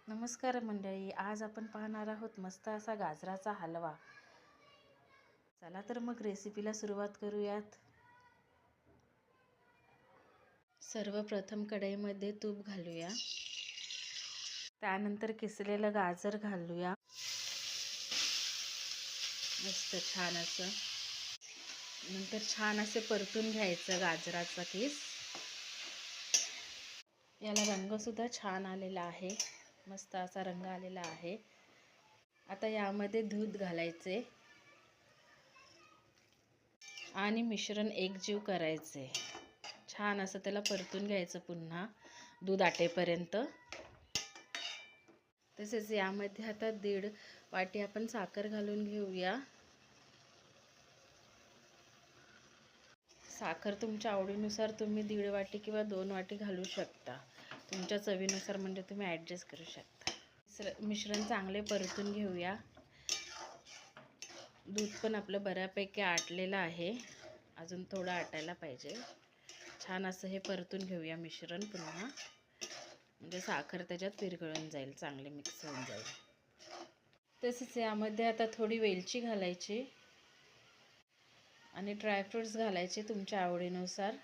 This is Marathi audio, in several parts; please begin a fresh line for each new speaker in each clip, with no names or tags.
नमस्कार मंडळी, आज आपण पाहणार आहोत मस्त असा गाजराचा हलवा। चला तर मग रेसिपीला सुरुवात करूयात। सर्वप्रथम कढईमध्ये तूप घालूया, त्यानंतर किसलेलं गाजर घालूया। मस्त छान असं नंतर छान असे परतून घ्यायचं गाजराचा किस। याला रंग सुद्धा छान आलेला आहे, मस्त असा रंग आलेला आहे। आता यामध्ये दूध घालायचे आणि मिश्रण एकजीव करायचे। छान असं त्याला परतून घ्यायचं पुन्हा दूध आटेपर्यंत। तसेच यामध्ये आता 1.5 वाटी आपण साखर घालून घेऊया। साखर तुमच्या आवडीनुसार तुम्ही 1.5 वाटी किंवा 2 वाटी घालू शकता, तुमच्या चवीनुसार म्हणजे तुम्ही ॲडजस्ट करू शकता। मिश्रण चांगले परतून घेऊया। दूध पण आपलं बऱ्यापैकी आटलेलं आहे, अजून थोडं आटायला पाहिजे। छान असं हे परतून घेऊया मिश्रण पुन्हा, म्हणजे साखर त्याच्यात विरघळून जाईल, चांगले मिक्स होऊन जाईल। तसेच यामध्ये आता थोडी वेलची घालायची आणि ड्रायफ्रूट्स घालायचे तुमच्या आवडीनुसार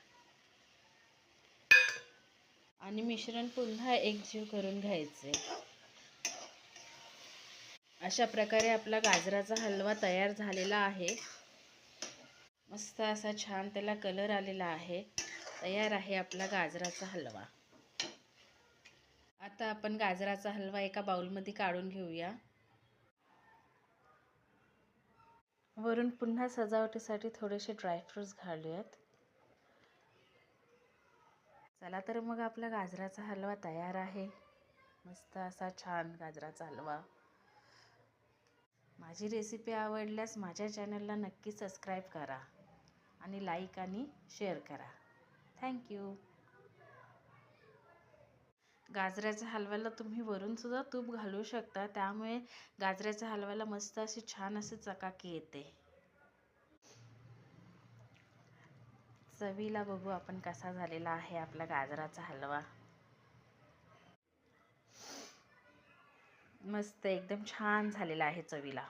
आणि मिश्रण पुन्हा एकजीव करून घ्यायचे। अशा प्रकारे आपला गाजराचा हलवा तयार झालेला आहे। मस्त असा छान त्याला कलर आलेला आहे। तयार आहे आपला गाजराचा हलवा। आता आपण गाजराचा हलवा एका बाउलमध्ये काढून घेऊया। वरून पुन्हा सजावटीसाठी थोडेसे ड्रायफ्रूट्स घालूयात। चला तर मग आपला गाजराचा हलवा तयार आहे, मस्त असा छान गाजराचा हलवा। माझी रेसिपी आवडल्यास माझ्या चॅनलला नक्की सबस्क्राईब करा आणि लाईक आणि शेअर करा। थँक्यू। गाजराच्या हलव्याला तुम्ही वरून सुद्धा तूप घालू शकता, त्यामुळे गाजराच्या हलव्याला मस्त अशी छान अशी चकाकी येते। चवीला बघू आपण कसा झालेला आहे आपला गाजराचा हलवा। मस्त एकदम छान झालेला आहे चवीला।